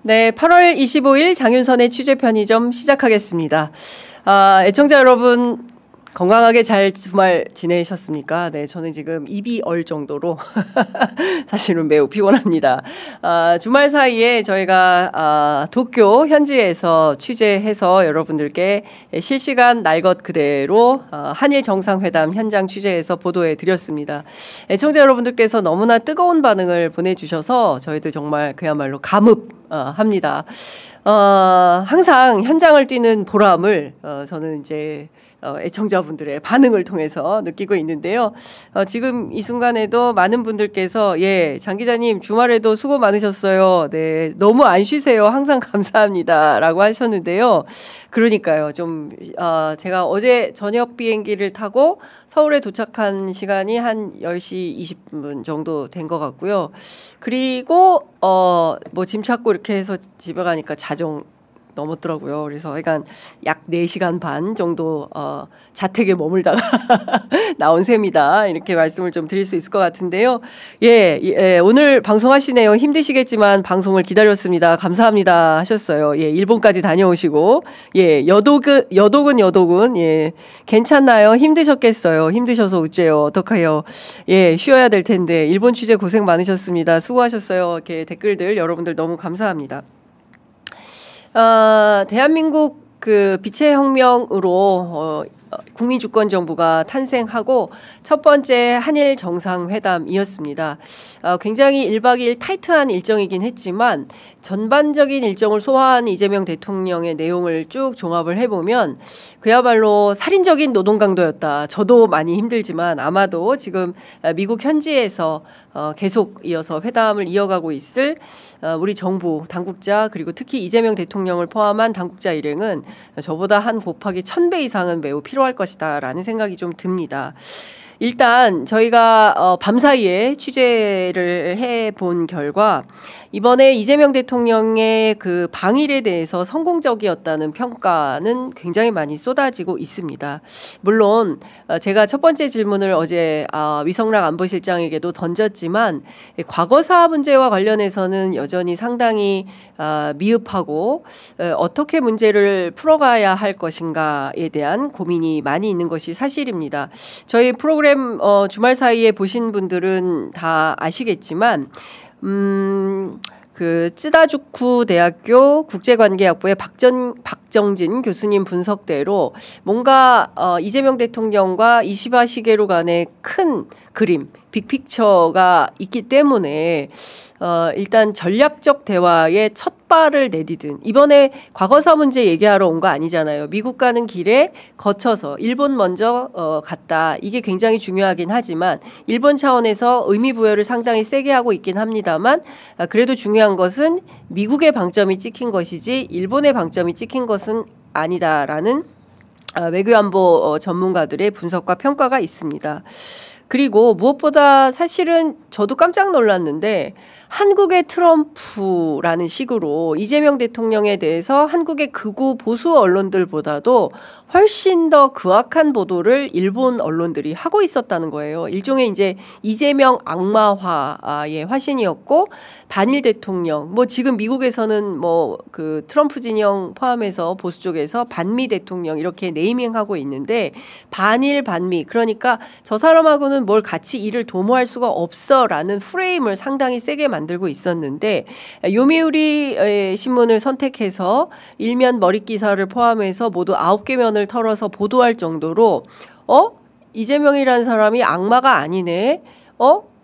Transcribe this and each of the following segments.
네, 8월 25일 장윤선의 취재 편의점 시작하겠습니다. 애청자 여러분 건강하게 잘 주말 지내셨습니까? 네, 저는 지금 입이 얼 정도로 사실은 매우 피곤합니다. 주말 사이에 저희가 도쿄 현지에서 취재해서 여러분들께 실시간 날 것 그대로 한일 정상회담 현장 취재해서 보도해 드렸습니다. 애청자 여러분들께서 너무나 뜨거운 반응을 보내주셔서 저희도 정말 그야말로 감흡합니다. 항상 현장을 뛰는 보람을 저는 이제 애청자분들의 반응을 통해서 느끼고 있는데요. 지금 이 순간에도 많은 분들께서 장 기자님 주말에도 수고 많으셨어요. 네, 너무 안 쉬세요. 항상 감사합니다. 라고 하셨는데요. 그러니까요. 제가 어제 저녁 비행기를 타고 서울에 도착한 시간이 한 10시 20분 정도 된 것 같고요. 그리고 짐 찾고 이렇게 해서 집에 가니까 자정 넘었더라고요. 그래서 약간 약 4시간 반 정도 자택에 머물다가 나온 셈이다. 이렇게 말씀을 좀 드릴 수 있을 것 같은데요. 오늘 방송하시네요. 힘드시겠지만 방송을 기다렸습니다. 감사합니다 하셨어요. 일본까지 다녀오시고 여독은 괜찮나요? 힘드셨겠어요. 힘드셔서 어째요. 어떡해요. 쉬어야 될 텐데 일본 취재 고생 많으셨습니다. 수고하셨어요. 이렇게 댓글들 여러분들 너무 감사합니다. 대한민국 그 빛의 혁명으로 국민주권정부가 탄생하고 첫 번째 한일 정상회담이었습니다. 굉장히 1박 2일 타이트한 일정이긴 했지만 전반적인 일정을 소화한 이재명 대통령의 내용을 쭉 종합을 해보면 그야말로 살인적인 노동 강도였다. 저도 많이 힘들지만 아마도 지금 미국 현지에서 계속 이어서 회담을 이어가고 있을 우리 정부 당국자 그리고 특히 이재명 대통령을 포함한 당국자 일행은 저보다 한 곱하기 1000배 이상은 매우 필요할 것이다 라는 생각이 좀 듭니다. 일단 저희가 밤사이에 취재를 해본 결과 이번에 이재명 대통령의 그 방일에 대해서 성공적이었다는 평가는 굉장히 많이 쏟아지고 있습니다. 물론 제가 첫 번째 질문을 어제 위성락 안보실장에게도 던졌지만 과거사 문제와 관련해서는 여전히 상당히 미흡하고 어떻게 문제를 풀어가야 할 것인가에 대한 고민이 많이 있는 것이 사실입니다. 저희 프로그램 주말 사이에 보신 분들은 다 아시겠지만 그 쯔다주쿠 대학교 국제관계학부의 박정진 교수님 분석대로 뭔가 이재명 대통령과 이시바 시게루 간의 큰 그림, 빅픽처가 있기 때문에 일단 전략적 대화의 첫 발을 내디딘 이번에 과거사 문제 얘기하러 온 거 아니잖아요. 미국 가는 길에 거쳐서 일본 먼저 갔다. 이게 굉장히 중요하긴 하지만 일본 차원에서 의미 부여를 상당히 세게 하고 있긴 합니다만 그래도 중요한 것은 미국의 방점이 찍힌 것이지 일본의 방점이 찍힌 것은 아니다라는 외교안보 전문가들의 분석과 평가가 있습니다. 그리고 무엇보다 사실은 저도 깜짝 놀랐는데 한국의 트럼프라는 식으로 이재명 대통령에 대해서 한국의 극우 보수 언론들보다도 훨씬 더 극악한 보도를 일본 언론들이 하고 있었다는 거예요. 일종의 이제 이재명 악마화의 화신이었고 반일 대통령 지금 미국에서는 그 트럼프 진영 포함해서 보수 쪽에서 반미 대통령 이렇게 네이밍하고 있는데 반일 반미 그러니까 저 사람하고는 뭘 같이 일을 도모할 수가 없어라는 프레임을 상당히 세게 만들고 있었는데 요미우리 신문을 선택해서 일면 머릿 기사를 포함해서 모두 9개 면을 털어서 보도할 정도로 이재명이라는 사람이 악마가 아니네.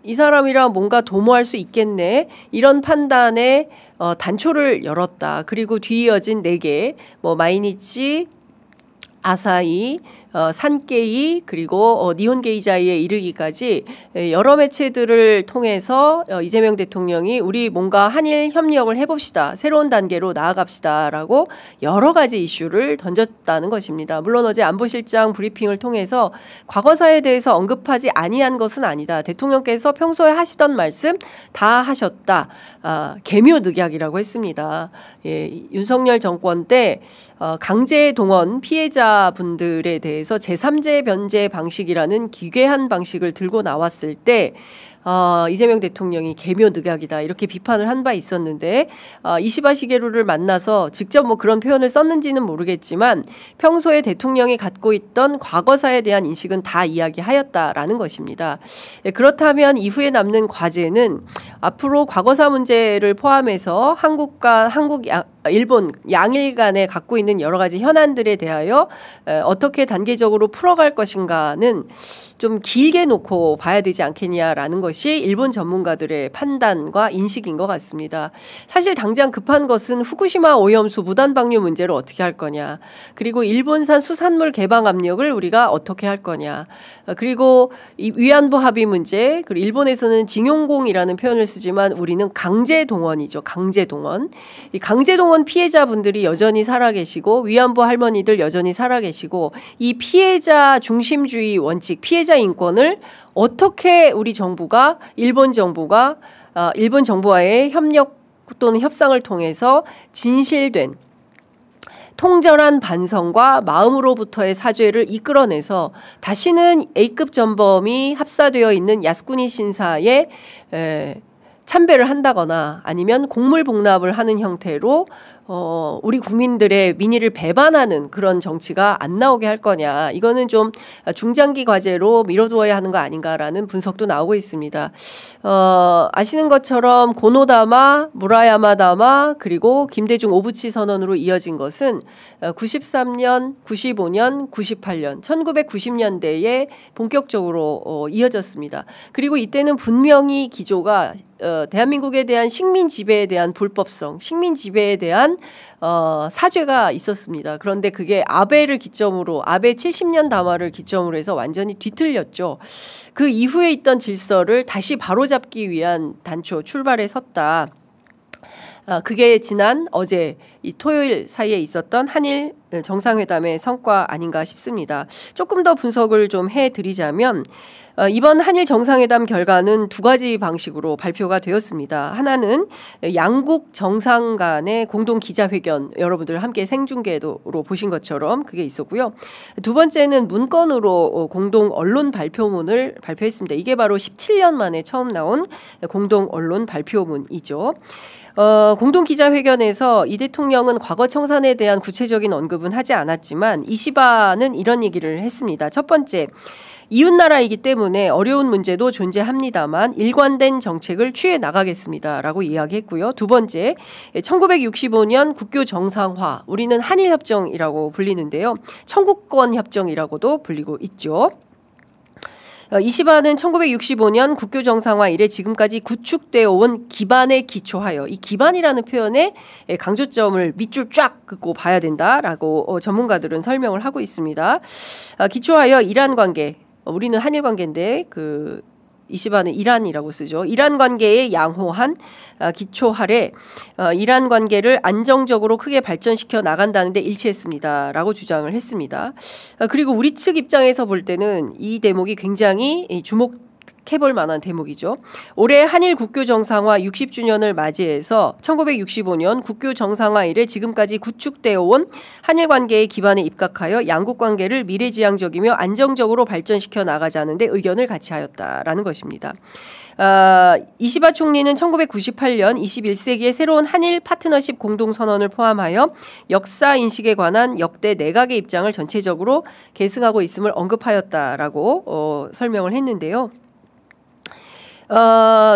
이 사람이랑 뭔가 도모할 수 있겠네. 이런 판단에 단초를 열었다. 그리고 뒤이어진 4개 마이니치, 아사히, 산케이 그리고 니혼게이자이에 이르기까지 여러 매체들을 통해서 이재명 대통령이 우리 뭔가 한일 협력을 해봅시다. 새로운 단계로 나아갑시다라고 여러 가지 이슈를 던졌다는 것입니다. 물론 어제 안보실장 브리핑을 통해서 과거사에 대해서 언급하지 아니한 것은 아니다. 대통령께서 평소에 하시던 말씀 다 하셨다. 계묘늑약이라고 했습니다. 윤석열 정권 때 강제 동원 피해자분들에 대해서 제3제 변제 방식이라는 기괴한 방식을 들고 나왔을 때 이재명 대통령이 계묘늑약이다 이렇게 비판을 한 바 있었는데 이시바 시게루를 만나서 직접 뭐 그런 표현을 썼는지는 모르겠지만 평소에 대통령이 갖고 있던 과거사에 대한 인식은 다 이야기하였다라는 것입니다. 그렇다면 이후에 남는 과제는 앞으로 과거사 문제를 포함해서 일본 양일 간에 갖고 있는 여러 가지 현안들에 대하여 어떻게 단계적으로 풀어갈 것인가는 좀 길게 놓고 봐야 되지 않겠냐라는 것이 일본 전문가들의 판단과 인식인 것 같습니다. 사실 당장 급한 것은 후쿠시마 오염수 무단 방류 문제를 어떻게 할 거냐, 그리고 일본산 수산물 개방 압력을 우리가 어떻게 할 거냐, 그리고 이 위안부 합의 문제, 그리고 일본에서는 징용공이라는 표현을 쓰지만 우리는 강제동원이죠. 강제동원. 이 강제동원 피해자분들이 여전히 살아계시고 위안부 할머니들 여전히 살아계시고 이 피해자 중심주의 원칙, 피해자 인권을 어떻게 우리 정부가 일본 정부와의 협력 또는 협상을 통해서 진실된 통절한 반성과 마음으로부터의 사죄를 이끌어내서 다시는 A급 전범이 합사되어 있는 야스쿠니 신사에 참배를 한다거나 아니면 곡물봉납을 하는 형태로 우리 국민들의 민의를 배반하는 그런 정치가 안 나오게 할 거냐. 이거는 좀 중장기 과제로 미뤄두어야 하는 거 아닌가라는 분석도 나오고 있습니다. 아시는 것처럼 고노다마, 무라야마다마 그리고 김대중 오부치 선언으로 이어진 것은 93년, 95년, 98년, 1990년대에 본격적으로 이어졌습니다. 그리고 이때는 분명히 기조가 대한민국에 대한 식민 지배에 대한 불법성, 식민 지배에 대한 사죄가 있었습니다. 그런데 그게 아베를 기점으로, 아베 70년 담화를 기점으로 해서 완전히 뒤틀렸죠. 그 이후에 있던 질서를 다시 바로잡기 위한 단초 출발에 섰다. 그게 지난 어제 이 토요일 사이에 있었던 한일 정상회담의 성과 아닌가 싶습니다. 조금 더 분석을 좀 해드리자면 이번 한일 정상회담 결과는 두 가지 방식으로 발표가 되었습니다. 하나는 양국 정상 간의 공동 기자회견, 여러분들 함께 생중계로 보신 것처럼 그게 있었고요. 두 번째는 문건으로 공동 언론 발표문을 발표했습니다. 이게 바로 17년 만에 처음 나온 공동 언론 발표문이죠. 공동 기자회견에서 이 대통령은 과거 청산에 대한 구체적인 언급은 하지 않았지만 이시바는 이런 얘기를 했습니다. 첫 번째, 이웃나라이기 때문에 어려운 문제도 존재합니다만 일관된 정책을 취해 나가겠습니다라고 이야기했고요. 두 번째, 1965년 국교 정상화, 우리는 한일협정이라고 불리는데요. 청구권 협정이라고도 불리고 있죠. 이시바는 1965년 국교 정상화 이래 지금까지 구축되어 온 기반에 기초하여, 이 기반이라는 표현에 강조점을 밑줄 쫙 긋고 봐야 된다라고 전문가들은 설명을 하고 있습니다. 기초하여 이란 관계, 우리는 한일 관계인데 이시바는 이란이라고 쓰죠. 이란 관계에 양호한 기초 아래 이란 관계를 안정적으로 크게 발전시켜 나간다는 데 일치했습니다라고 주장을 했습니다. 그리고 우리 측 입장에서 볼 때는 이 대목이 굉장히 주목해볼 만한 대목이죠. 올해 한일 국교 정상화 60주년을 맞이해서 1965년 국교 정상화 이래 지금까지 구축되어 온 한일 관계의 기반에 입각하여 양국 관계를 미래지향적이며 안정적으로 발전시켜 나가자는 데 의견을 같이 하였다라는 것입니다. 이시바 총리는 1998년 21세기의 새로운 한일 파트너십 공동선언을 포함하여 역사 인식에 관한 역대 내각의 입장을 전체적으로 계승하고 있음을 언급하였다라고 설명을 했는데요.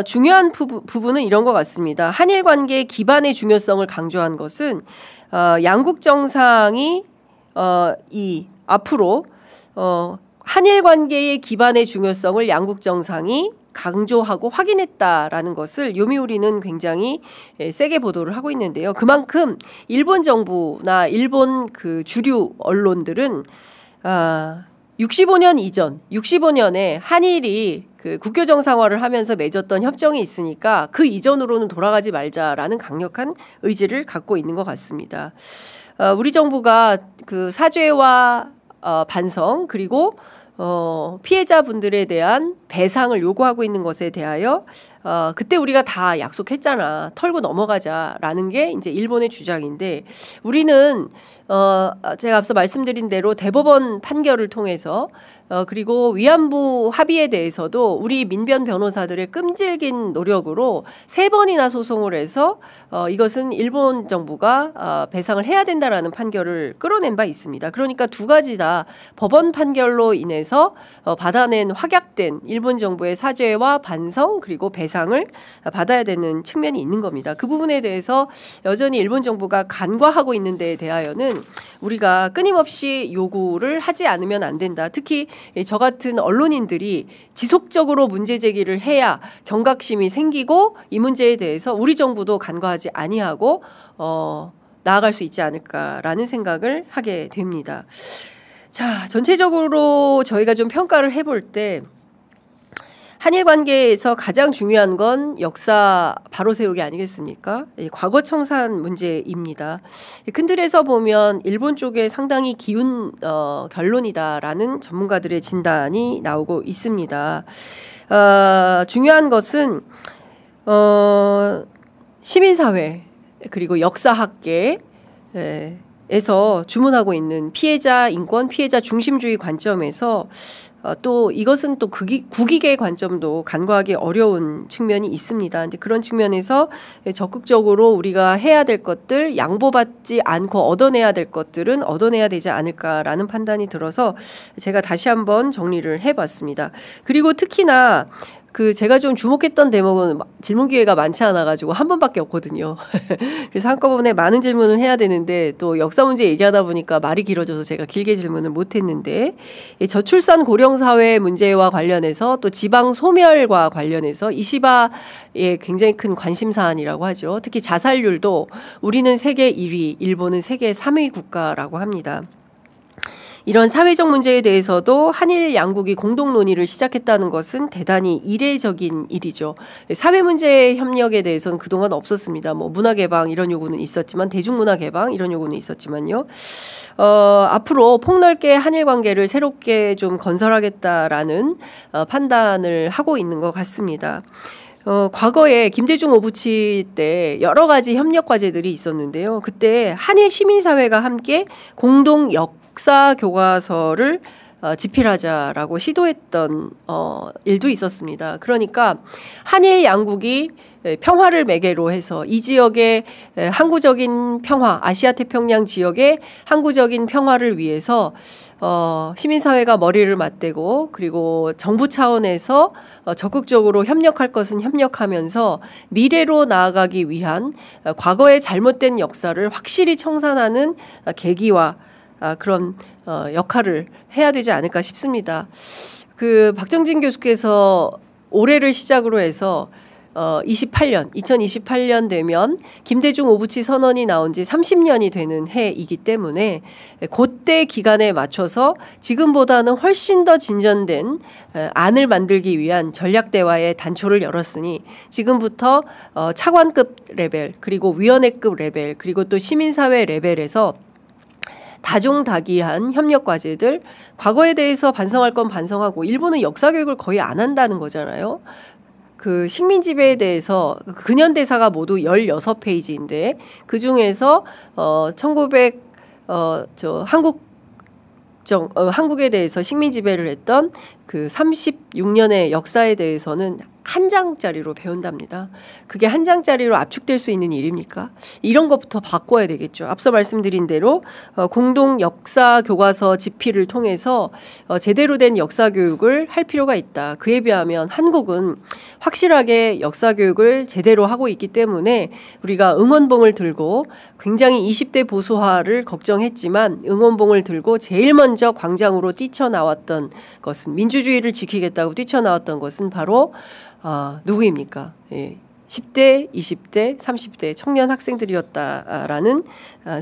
중요한 부분은 이런 것 같습니다. 한일 관계의 기반의 중요성을 강조한 것은 양국 정상이 앞으로 한일 관계의 기반의 중요성을 양국 정상이 강조하고 확인했다라는 것을 요미우리는 굉장히 세게 보도를 하고 있는데요. 그만큼 일본 정부나 일본 주류 언론들은 65년 이전, 65년에 한일이 국교 정상화를 하면서 맺었던 협정이 있으니까 그 이전으로는 돌아가지 말자라는 강력한 의지를 갖고 있는 것 같습니다. 우리 정부가 사죄와 반성 그리고 피해자분들에 대한 배상을 요구하고 있는 것에 대하여 그때 우리가 다 약속했잖아. 털고 넘어가자라는 게 이제 일본의 주장인데 우리는 제가 앞서 말씀드린 대로 대법원 판결을 통해서 그리고 위안부 합의에 대해서도 우리 민변 변호사들의 끈질긴 노력으로 3번이나 소송을 해서 이것은 일본 정부가 배상을 해야 된다라는 판결을 끌어낸 바 있습니다. 그러니까 두 가지 다 법원 판결로 인해서 받아낸 확약된 일본 정부의 사죄와 반성 그리고 배상을 받아야 되는 측면이 있는 겁니다. 그 부분에 대해서 여전히 일본 정부가 간과하고 있는 데에 대하여는 우리가 끊임없이 요구를 하지 않으면 안 된다. 특히 저 같은 언론인들이 지속적으로 문제 제기를 해야 경각심이 생기고 이 문제에 대해서 우리 정부도 간과하지 아니하고 나아갈 수 있지 않을까라는 생각을 하게 됩니다. 자, 전체적으로 저희가 좀 평가를 해볼 때 한일 관계에서 가장 중요한 건 역사 바로 세우기 아니겠습니까? 과거 청산 문제입니다. 큰 틀에서 보면 일본 쪽에 상당히 기운 결론이다라는 전문가들의 진단이 나오고 있습니다. 중요한 것은 시민사회 그리고 역사학계 에서 주문하고 있는 피해자 인권, 피해자 중심주의 관점에서 또 이것은 또 국익의 관점도 간과하기 어려운 측면이 있습니다. 근데 그런 측면에서 적극적으로 우리가 해야 될 것들, 양보받지 않고 얻어내야 될 것들은 얻어내야 되지 않을까라는 판단이 들어서 제가 다시 한번 정리를 해봤습니다. 그리고 특히나 제가 좀 주목했던 대목은 질문 기회가 많지 않아가지고 한 번밖에 없거든요. 그래서 한꺼번에 많은 질문을 해야 되는데 또 역사 문제 얘기하다 보니까 말이 길어져서 제가 길게 질문을 못했는데 저출산 고령사회 문제와 관련해서 또 지방 소멸과 관련해서 이시바의 굉장히 큰 관심사안이라고 하죠. 특히 자살률도 우리는 세계 1위, 일본은 세계 3위 국가라고 합니다. 이런 사회적 문제에 대해서도 한일 양국이 공동 논의를 시작했다는 것은 대단히 이례적인 일이죠. 사회 문제 협력에 대해서는 그동안 없었습니다. 뭐 문화 개방 이런 요구는 있었지만 대중문화 개방 이런 요구는 있었지만요. 앞으로 폭넓게 한일 관계를 새롭게 좀 건설하겠다라는 판단을 하고 있는 것 같습니다. 과거에 김대중 오부치 때 여러 가지 협력 과제들이 있었는데요. 그때 한일 시민사회가 함께 공동 역사 교과서를 집필하자라고 시도했던 일도 있었습니다. 그러니까 한일 양국이 평화를 매개로 해서 이 지역의 항구적인 평화, 아시아 태평양 지역의 항구적인 평화를 위해서 시민사회가 머리를 맞대고 그리고 정부 차원에서 적극적으로 협력할 것은 협력하면서 미래로 나아가기 위한 과거의 잘못된 역사를 확실히 청산하는 계기와 그런 역할을 해야 되지 않을까 싶습니다. 박정진 교수께서 올해를 시작으로 해서 2028년 되면 김대중 오부치 선언이 나온 지 30년이 되는 해이기 때문에 그때 기간에 맞춰서 지금보다는 훨씬 더 진전된 안을 만들기 위한 전략대화의 단초를 열었으니 지금부터 차관급 레벨 그리고 위원회급 레벨 그리고 또 시민사회 레벨에서 다종다기한 협력 과제들 과거에 대해서 반성할 건 반성하고 일본은 역사 교육을 거의 안 한다는 거잖아요. 식민 지배에 대해서 근현대사가 모두 16페이지인데 그중에서 한국에 대해서 식민 지배를 했던 36년의 역사에 대해서는 한 장짜리로 배운답니다. 그게 한 장짜리로 압축될 수 있는 일입니까? 이런 것부터 바꿔야 되겠죠. 앞서 말씀드린 대로 공동 역사 교과서 집필을 통해서 제대로 된 역사 교육을 할 필요가 있다. 그에 비하면 한국은 확실하게 역사 교육을 제대로 하고 있기 때문에 우리가 응원봉을 들고 굉장히 20대 보수화를 걱정했지만 응원봉을 들고 제일 먼저 광장으로 뛰쳐나왔던 것은 민주주의를 지키겠다고 뛰쳐나왔던 것은 바로 누구입니까? 10대, 20대, 30대 청년 학생들이었다라는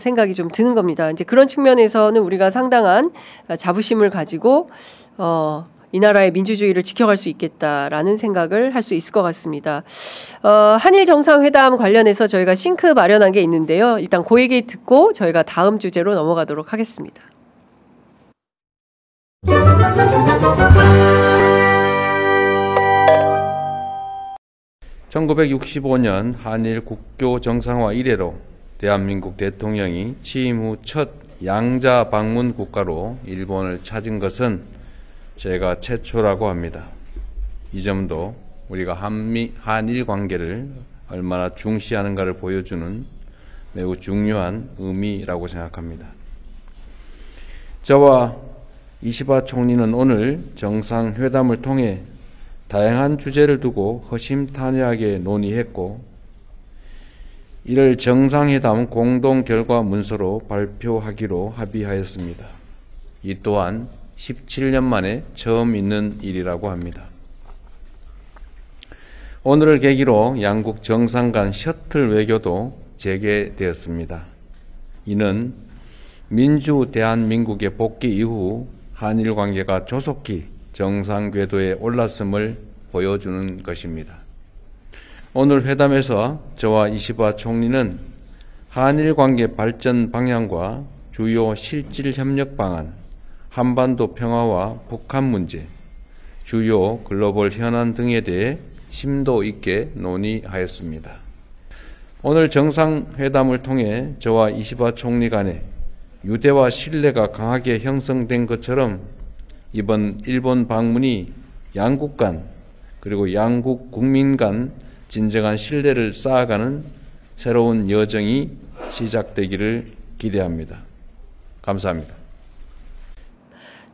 생각이 좀 드는 겁니다. 이제 그런 측면에서는 우리가 상당한 자부심을 가지고 이 나라의 민주주의를 지켜갈 수 있겠다라는 생각을 할 수 있을 것 같습니다. 한일 정상회담 관련해서 저희가 싱크 마련한 게 있는데요. 일단 그 얘기 듣고 저희가 다음 주제로 넘어가도록 하겠습니다. 1965년 한일 국교 정상화 이래로 대한민국 대통령이 취임 후 첫 양자 방문 국가로 일본을 찾은 것은 제가 최초라고 합니다. 이 점도 우리가 한일 관계를 얼마나 중시하는가를 보여주는 매우 중요한 의미라고 생각합니다. 저와 이시바 총리는 오늘 정상회담을 통해 다양한 주제를 두고 허심탄회하게 논의했고, 이를 정상회담 공동 결과 문서로 발표하기로 합의하였습니다. 이 또한 17년 만에 처음 있는 일이라고 합니다. 오늘을 계기로 양국 정상 간 셔틀 외교도 재개되었습니다. 이는 민주 대한민국의 복귀 이후 한일 관계가 조속히 정상 궤도에 올랐음을 보여주는 것입니다. 오늘 회담에서 저와 이시바 총리는 한일 관계 발전 방향과 주요 실질 협력 방안, 한반도 평화와 북한 문제, 주요 글로벌 현안 등에 대해 심도 있게 논의하였습니다. 오늘 정상회담을 통해 저와 이시바 총리 간에 유대와 신뢰가 강하게 형성된 것처럼 이번 일본 방문이 양국 간 그리고 양국 국민 간 진정한 신뢰를 쌓아가는 새로운 여정이 시작되기를 기대합니다. 감사합니다.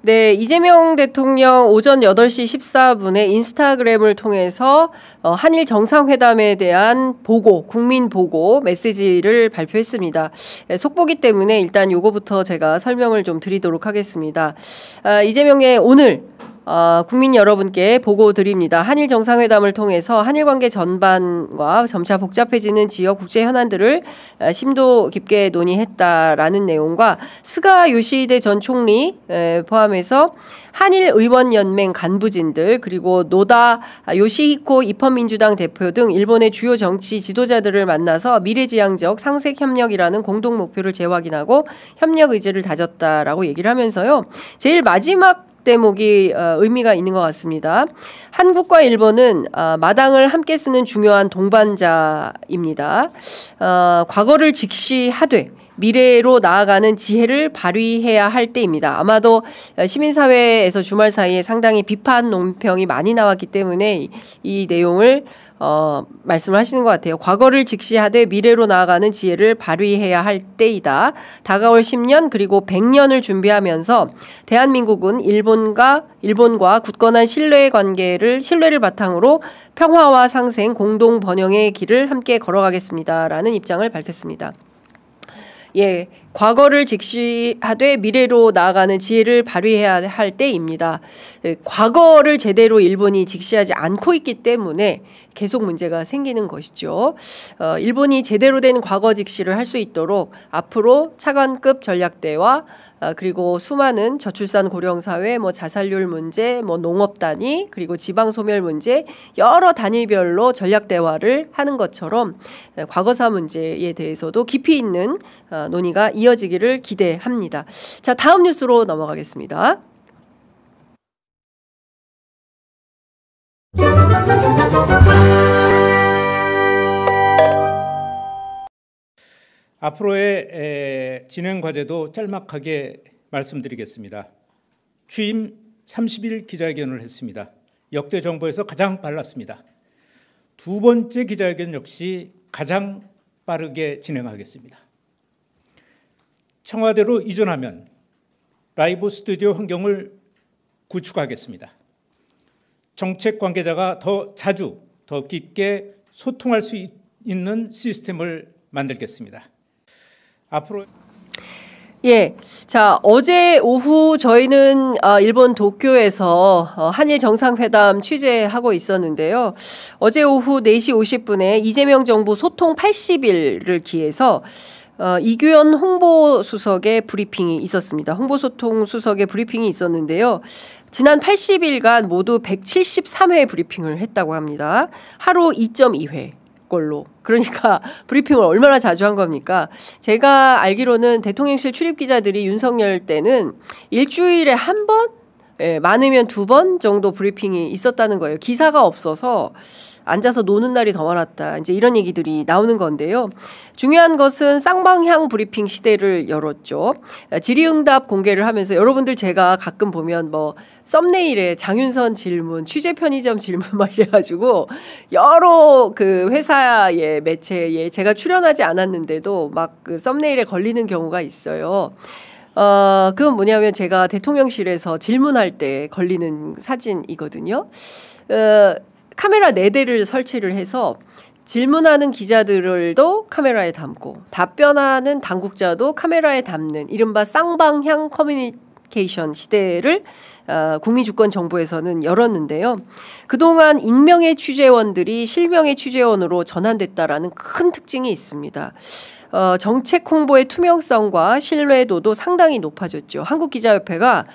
네, 이재명 대통령 오전 8시 14분에 인스타그램을 통해서 한일 정상회담에 대한 보고, 국민 보고 메시지를 발표했습니다. 속보기 때문에 일단 요거부터 제가 설명을 좀 드리도록 하겠습니다. 이재명의 오늘 국민 여러분께 보고 드립니다. 한일 정상회담을 통해서 한일 관계 전반과 점차 복잡해지는 지역 국제 현안들을 심도 깊게 논의했다라는 내용과 스가 요시히데 전 총리 포함해서 한일 의원연맹 간부진들 그리고 노다 요시히코 입헌민주당 대표 등 일본의 주요 정치 지도자들을 만나서 미래지향적 상색 협력이라는 공동 목표를 재확인하고 협력 의지를 다졌다라고 얘기를 하면서요. 제일 마지막 대목이 의미가 있는 것 같습니다. 한국과 일본은 마당을 함께 쓰는 중요한 동반자입니다. 과거를 직시하되 미래로 나아가는 지혜를 발휘해야 할 때입니다. 아마도 시민사회에서 주말 사이에 상당히 비판 논평이 많이 나왔기 때문에 이 내용을 말씀을 하시는 것 같아요. 과거를 직시하되 미래로 나아가는 지혜를 발휘해야 할 때이다. 다가올 10년 그리고 100년을 준비하면서 대한민국은 일본과 굳건한 신뢰를 바탕으로 평화와 상생, 공동 번영의 길을 함께 걸어가겠습니다라는 입장을 밝혔습니다. 예, 과거를 직시하되 미래로 나아가는 지혜를 발휘해야 할 때입니다. 과거를 제대로 일본이 직시하지 않고 있기 때문에 계속 문제가 생기는 것이죠. 일본이 제대로 된 과거 직시를 할 수 있도록 앞으로 차관급 전략대와 그리고 수많은 저출산 고령사회, 자살률 문제, 농업 단위, 그리고 지방 소멸 문제 여러 단위별로 전략 대화를 하는 것처럼 과거사 문제에 대해서도 깊이 있는 논의가 이어지기를 기대합니다. 자, 다음 뉴스로 넘어가겠습니다. 앞으로의 진행 과제도 짤막하게 말씀드리겠습니다. 취임 30일 기자회견을 했습니다. 역대 정부에서 가장 빨랐습니다. 두 번째 기자회견 역시 가장 빠르게 진행하겠습니다. 청와대로 이전하면 라이브 스튜디오 환경을 구축하겠습니다. 정책 관계자가 더 자주, 더 깊게 소통할 수 있는 시스템을 만들겠습니다. 앞으로 예, 자, 어제 오후 저희는 일본 도쿄에서 한일 정상회담 취재하고 있었는데요. 어제 오후 4시 50분에 이재명 정부 소통 80일을 기해서 이규현 홍보수석의 브리핑이 있었습니다. 홍보소통 수석의 브리핑이 있었는데요. 지난 80일간 모두 173회 브리핑을 했다고 합니다. 하루 2.2회. 걸로. 그러니까 브리핑을 얼마나 자주 한 겁니까? 제가 알기로는 대통령실 출입 기자들이 윤석열 때는 일주일에 한 번, 예, 많으면 2번 정도 브리핑이 있었다는 거예요. 기사가 없어서 앉아서 노는 날이 더 많았다. 이제 이런 얘기들이 나오는 건데요. 중요한 것은 쌍방향 브리핑 시대를 열었죠. 질의응답 공개를 하면서 여러분들 제가 가끔 보면 뭐 썸네일에 장윤선 질문, 취재 편의점 질문 막 이래가지고 여러 그 회사의 매체에 제가 출연하지 않았는데도 막 그 썸네일에 걸리는 경우가 있어요. 그건 뭐냐면 제가 대통령실에서 질문할 때 걸리는 사진이거든요. 카메라 4대를 설치를 해서 질문하는 기자들도 카메라에 담고 답변하는 당국자도 카메라에 담는 이른바 쌍방향 커뮤니케이션 시대를 국민주권정부에서는 열었는데요. 그동안 익명의 취재원들이 실명의 취재원으로 전환됐다라는 큰 특징이 있습니다. 정책 홍보의 투명성과 신뢰도도 상당히 높아졌죠. 한국기자협회가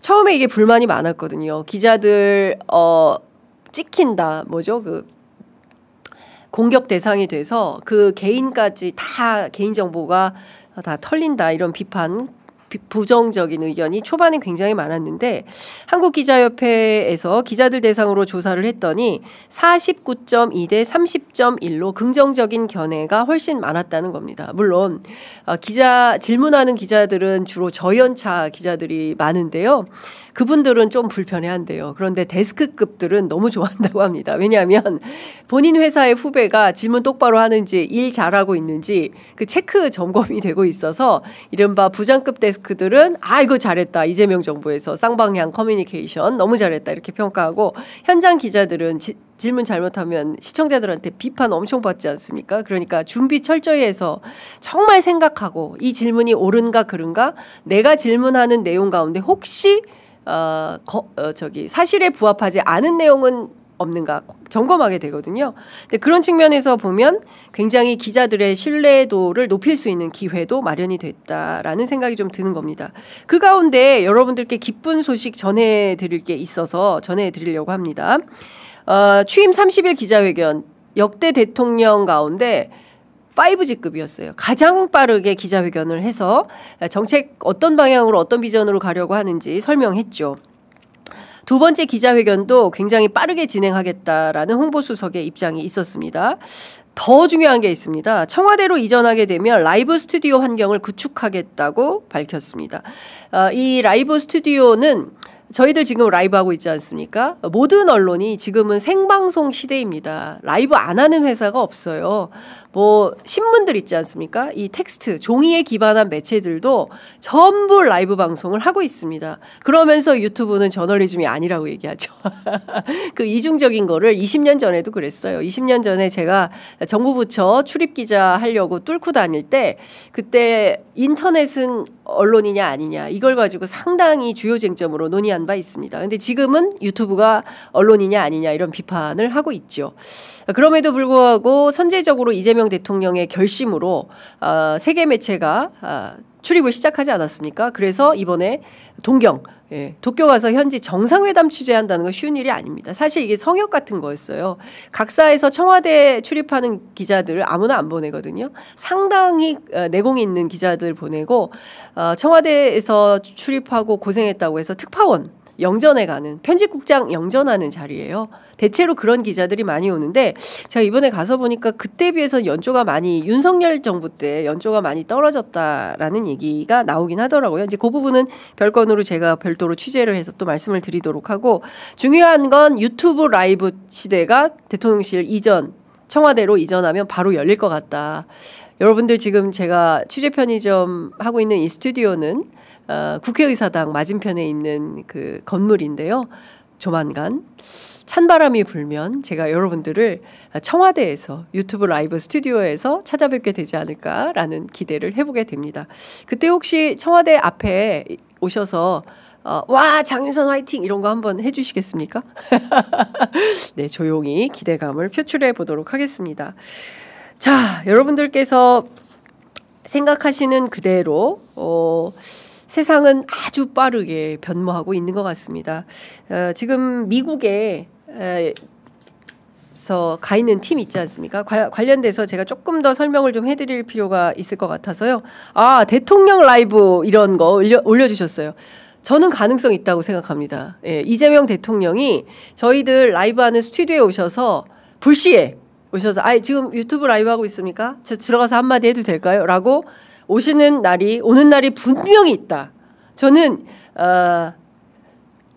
처음에 이게 불만이 많았거든요. 기자들 찍힌다 뭐죠? 그 공격 대상이 돼서 그 개인까지 다 개인정보가 다 털린다 이런 비판 부정적인 의견이 초반에 굉장히 많았는데 한국기자협회에서 기자들 대상으로 조사를 했더니 49.2 대 30.1로 긍정적인 견해가 훨씬 많았다는 겁니다. 물론 질문하는 기자들은 주로 저연차 기자들이 많은데요. 그분들은 좀 불편해한대요. 그런데 데스크급들은 너무 좋아한다고 합니다. 왜냐하면 본인 회사의 후배가 질문 똑바로 하는지 일 잘하고 있는지 그 체크 점검이 되고 있어서 이른바 부장급 데스크들은 이거 잘했다. 이재명 정부에서 쌍방향 커뮤니케이션 너무 잘했다. 이렇게 평가하고 현장 기자들은 질문 잘못하면 시청자들한테 비판 엄청 받지 않습니까? 그러니까 준비 철저히 해서 정말 생각하고 이 질문이 옳은가 그른가 내가 질문하는 내용 가운데 혹시 사실에 부합하지 않은 내용은 없는가 점검하게 되거든요. 근데 그런 측면에서 보면 굉장히 기자들의 신뢰도를 높일 수 있는 기회도 마련이 됐다라는 생각이 좀 드는 겁니다. 그 가운데 여러분들께 기쁜 소식 전해드릴 게 있어서 전해드리려고 합니다. 취임 30일 기자회견 역대 대통령 가운데 5G급이었어요. 가장 빠르게 기자회견을 해서 정책 어떤 방향으로 어떤 비전으로 가려고 하는지 설명했죠. 두 번째 기자회견도 굉장히 빠르게 진행하겠다라는 홍보수석의 입장이 있었습니다. 더 중요한 게 있습니다. 청와대로 이전하게 되면 라이브 스튜디오 환경을 구축하겠다고 밝혔습니다. 이 라이브 스튜디오는 저희들 지금 라이브 하고 있지 않습니까? 모든 언론이 지금은 생방송 시대입니다. 라이브 안 하는 회사가 없어요. 뭐 신문들 있지 않습니까? 이 텍스트, 종이에 기반한 매체들도 전부 라이브 방송을 하고 있습니다. 그러면서 유튜브는 저널리즘이 아니라고 얘기하죠. 그 이중적인 거를 20년 전에도 그랬어요. 20년 전에 제가 정부 부처 출입 기자 하려고 뚫고 다닐 때 그때 인터넷은 언론이냐 아니냐 이걸 가지고 상당히 주요 쟁점으로 논의한 바 있습니다. 근데 지금은 유튜브가 언론이냐 아니냐 이런 비판을 하고 있죠. 그럼에도 불구하고 선제적으로 이재명 대통령의 결심으로 세계 매체가 출입을 시작하지 않았습니까? 그래서 이번에 도쿄 가서 현지 정상회담 취재한다는 건 쉬운 일이 아닙니다. 사실 이게 성역 같은 거였어요. 각사에서 청와대 출입하는 기자들을 아무나 안 보내거든요. 상당히 내공이 있는 기자들 보내고 청와대에서 출입하고 고생했다고 해서 특파원 영전에 가는 편집국장 영전하는 자리예요. 대체로 그런 기자들이 많이 오는데 제가 이번에 가서 보니까 그때 비해서 연조가 많이 윤석열 정부 때 연조가 많이 떨어졌다라는 얘기가 나오긴 하더라고요. 이제 그 부분은 별건으로 제가 별도로 취재를 해서 또 말씀을 드리도록 하고 중요한 건 유튜브 라이브 시대가 대통령실 이전 청와대로 이전하면 바로 열릴 것 같다. 여러분들 지금 제가 취재 편의점 하고 있는 이 스튜디오는 국회의사당 맞은편에 있는 그 건물인데요. 조만간 찬바람이 불면 제가 여러분들을 청와대에서 유튜브 라이브 스튜디오에서 찾아뵙게 되지 않을까라는 기대를 해보게 됩니다. 그때 혹시 청와대 앞에 오셔서 와 장윤선 화이팅 이런 거 한번 해주시겠습니까? 네, 조용히 기대감을 표출해 보도록 하겠습니다. 자, 여러분들께서 생각하시는 그대로 세상은 아주 빠르게 변모하고 있는 것 같습니다. 지금 미국에 가 있는 팀 있지 않습니까? 관련돼서 제가 조금 더 설명을 좀 해드릴 필요가 있을 것 같아서요. 대통령 라이브 이런 거 올려주셨어요. 저는 가능성 있다고 생각합니다. 예, 이재명 대통령이 저희들 라이브하는 스튜디오에 오셔서 불시에 오셔서 지금 유튜브 라이브 하고 있습니까? 저 들어가서 한마디 해도 될까요? 라고 오는 날이 분명히 있다. 저는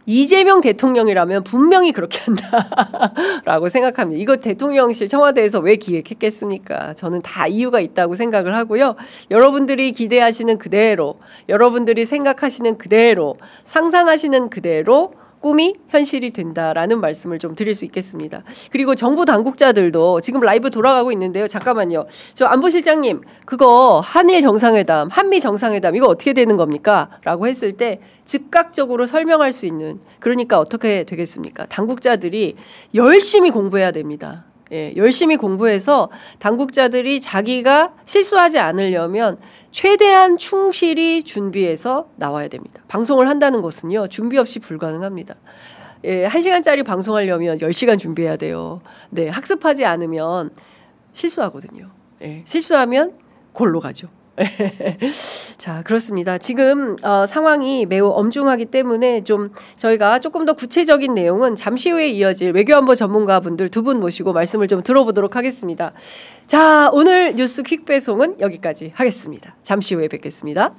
이재명 대통령이라면 분명히 그렇게 한다라고 생각합니다. 이거 대통령실 청와대에서 왜 기획했겠습니까? 저는 다 이유가 있다고 생각을 하고요. 여러분들이 기대하시는 그대로, 여러분들이 생각하시는 그대로, 상상하시는 그대로 꿈이 현실이 된다라는 말씀을 좀 드릴 수 있겠습니다. 그리고 정부 당국자들도 지금 라이브 돌아가고 있는데요. 잠깐만요. 저 안보실장님, 그거 한일 정상회담, 한미 정상회담 이거 어떻게 되는 겁니까? 라고 했을 때 즉각적으로 설명할 수 있는, 그러니까 어떻게 되겠습니까? 당국자들이 열심히 공부해야 됩니다. 예, 열심히 공부해서 당국자들이 자기가 실수하지 않으려면 최대한 충실히 준비해서 나와야 됩니다. 방송을 한다는 것은요, 준비 없이 불가능합니다. 예, 1시간짜리 방송하려면 10시간 준비해야 돼요. 네, 학습하지 않으면 실수하거든요. 예, 실수하면 골로 가죠. 자, 그렇습니다. 지금 상황이 매우 엄중하기 때문에 좀 저희가 조금 더 구체적인 내용은 잠시 후에 이어질 외교안보 전문가분들 두 분 모시고 말씀을 좀 들어보도록 하겠습니다. 자, 오늘 뉴스 퀵 배송은 여기까지 하겠습니다. 잠시 후에 뵙겠습니다.